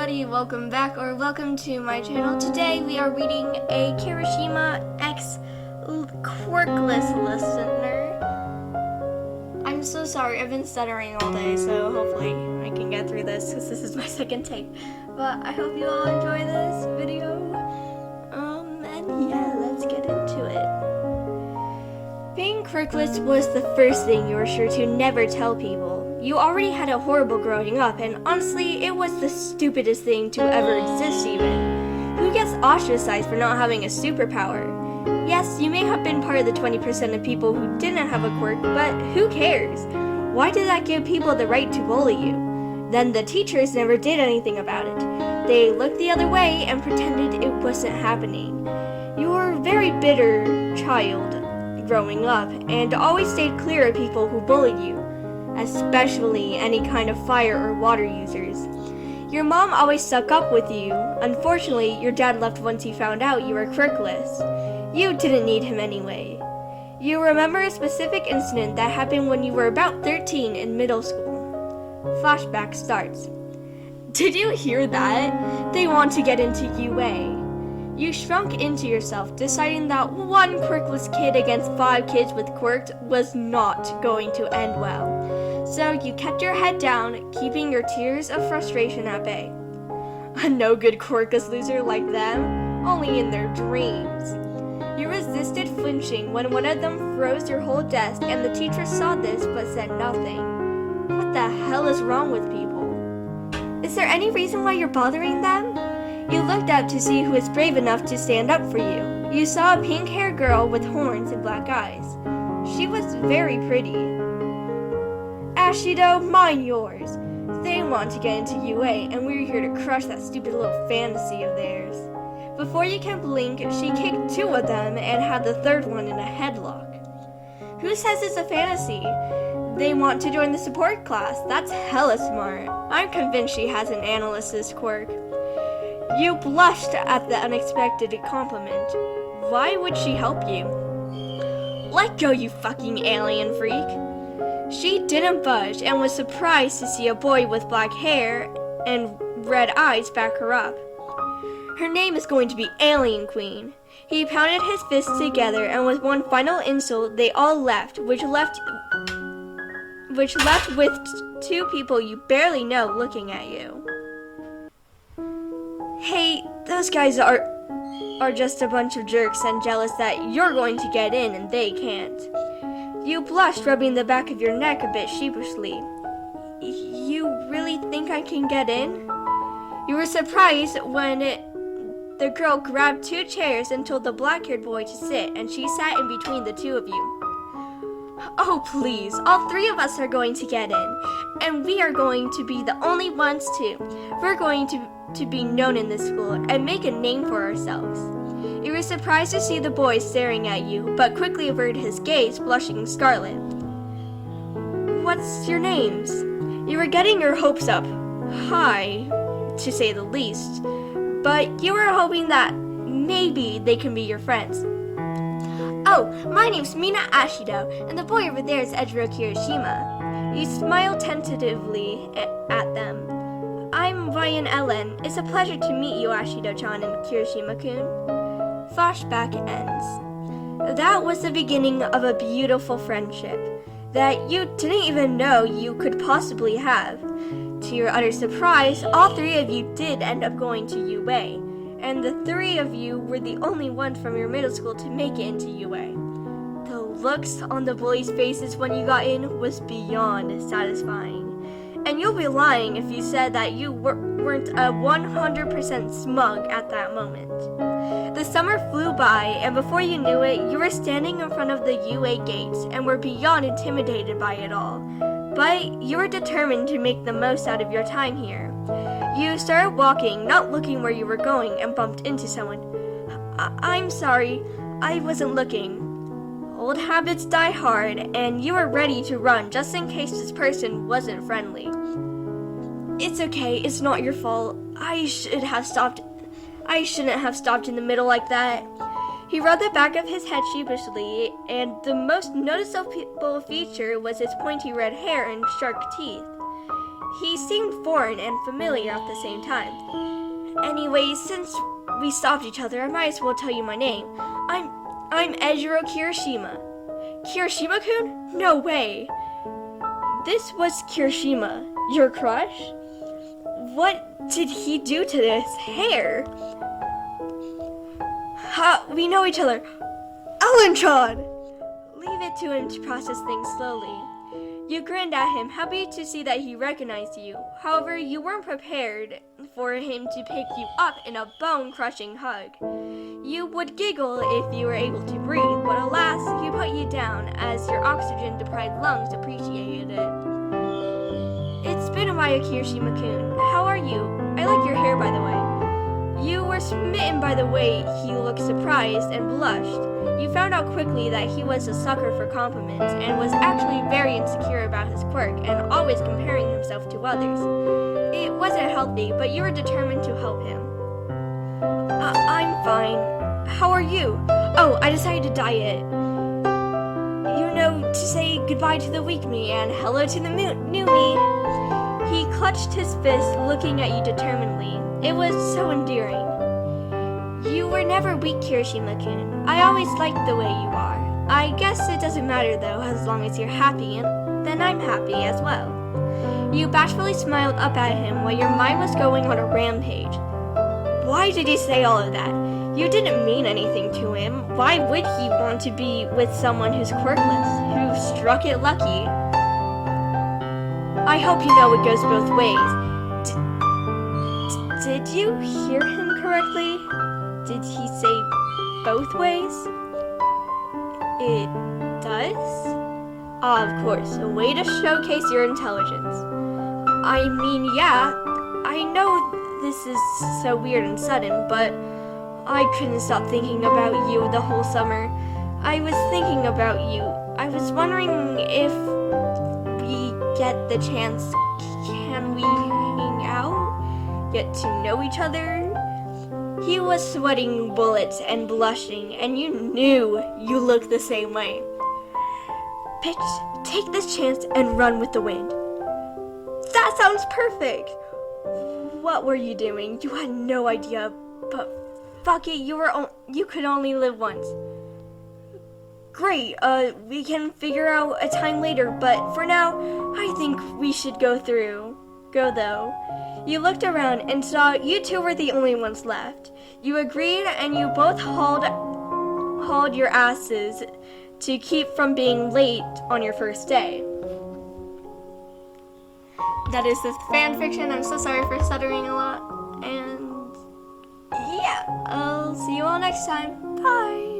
everybody, welcome back or welcome to my channel. Today we are reading a Kirishima X Quirkless listener. I'm so sorry, I've been stuttering all day, so hopefully I can get through this because this is my second take. But I hope you all enjoy this video. And yeah, let's get into it. Being quirkless was the first thing you were sure to never tell people. You already had a horrible growing up, and honestly, it was the stupidest thing to ever exist even. Who gets ostracized for not having a superpower? Yes, you may have been part of the 20% of people who didn't have a quirk, but who cares? Why did that give people the right to bully you? Then the teachers never did anything about it. They looked the other way and pretended it wasn't happening. You were a very bitter child growing up, and always stayed clear of people who bullied you, especially any kind of fire or water users. Your mom always stuck up with you. Unfortunately, your dad left once he found out you were quirkless. You didn't need him anyway. You remember a specific incident that happened when you were about 13 in middle school. Flashback starts. Did you hear that? They want to get into UA. You shrunk into yourself, deciding that one quirkless kid against 5 kids with quirks was not going to end well. So you kept your head down, keeping your tears of frustration at bay. A no-good quirkless loser like them? Only in their dreams. You resisted flinching when one of them froze your whole desk and the teacher saw this but said nothing. What the hell is wrong with people? Is there any reason why you're bothering them? You looked up to see who was brave enough to stand up for you. You saw a pink-haired girl with horns and black eyes. She was very pretty. Ashido, mine yours. They want to get into UA, and we're here to crush that stupid little fantasy of theirs. Before you can blink, she kicked 2 of them and had the 3rd one in a headlock. Who says it's a fantasy? They want to join the support class. That's hella smart. I'm convinced she has an analyst's quirk. You blushed at the unexpected compliment. Why would she help you? Let go, you fucking alien freak. She didn't budge and was surprised to see a boy with black hair and red eyes back her up. Her name is going to be Alien Queen. He pounded his fists together, and with one final insult, they all left, which left with 2 people you barely know looking at you. Hey, those guys are just a bunch of jerks and jealous that you're going to get in and they can't. You blushed, rubbing the back of your neck a bit sheepishly. You really think I can get in? You were surprised when the girl grabbed 2 chairs and told the black-haired boy to sit, and she sat in between the 2 of you. Oh, please, all 3 of us are going to get in, and we are going to be the only ones too. We're going to be known in this school and make a name for ourselves. You were surprised to see the boy staring at you, but quickly averted his gaze, blushing scarlet. What's your names? You were getting your hopes up high, to say the least, but you were hoping that maybe they can be your friends. Oh, my name's Mina Ashido, and the boy over there is Ejiro Kirishima. You smiled tentatively at them. I'm Ryan Ellen. It's a pleasure to meet you, Ashido-chan and Kirishima-kun. Flashback ends. That was the beginning of a beautiful friendship that you didn't even know you could possibly have. To your utter surprise, all 3 of you did end up going to UA, and the 3 of you were the only ones from your middle school to make it into UA. The looks on the bullies' faces when you got in was beyond satisfying. And you'll be lying if you said that you weren't a 100% smug at that moment. The summer flew by, and before you knew it, you were standing in front of the UA gates and were beyond intimidated by it all. But you were determined to make the most out of your time here. You started walking, not looking where you were going, and bumped into someone. I'm sorry, I wasn't looking. Old habits die hard, and you were ready to run just in case this person wasn't friendly. It's okay, it's not your fault. I shouldn't have stopped in the middle like that. He rubbed the back of his head sheepishly, and the most noticeable feature was his pointy red hair and sharp teeth. He seemed foreign and familiar at the same time. Anyway, since we stopped each other, I might as well tell you my name. I'm Ejiro Kirishima. Kirishima-kun? No way. This was Kirishima, your crush? What did he do to this hair? We know each other. Alan-chan! Leave it to him to process things slowly. You grinned at him, happy to see that he recognized you. However, you weren't prepared for him to pick you up in a bone-crushing hug. You would giggle if you were able to breathe, but alas, he put you down as your oxygen-deprived lungs appreciated it. It's been a while, Kirishima-kun. How are you? I like your hair, by the way. You were smitten by the way he looked surprised and blushed. You found out quickly that he was a sucker for compliments and was actually very insecure about his quirk and always comparing himself to others. It wasn't healthy, but you were determined to help him. I'm fine. How are you? Oh, I decided to diet. You know, to say goodbye to the weak me and hello to the new me. He clutched his fist, looking at you determinedly. It was so endearing. You were never weak, Kirishima-kun. I always liked the way you are. I guess it doesn't matter, though, as long as you're happy, and then I'm happy as well. You bashfully smiled up at him while your mind was going on a rampage. Why did you say all of that? You didn't mean anything to him. Why would he want to be with someone who's quirkless, who struck it lucky? I hope you know it goes both ways. Did you hear him correctly? Did he say both ways? It does? Ah, of course, a way to showcase your intelligence. I mean, yeah, I know this is so weird and sudden, but I couldn't stop thinking about you the whole summer. I was thinking about you. I was wondering if we get the chance, can we hang out? Get to know each other? He was sweating bullets and blushing, and you knew you looked the same way. Bitch, take this chance and run with the wind. That sounds perfect! What were you doing? You had no idea, but fuck it, you could only live once. Great, we can figure out a time later, but for now, I think we should go though. You looked around and saw you two were the only ones left. You agreed and you both hauled your asses to keep from being late on your first day. That is the fan fiction. I'm so sorry for stuttering a lot. And yeah, I'll see you all next time. Bye.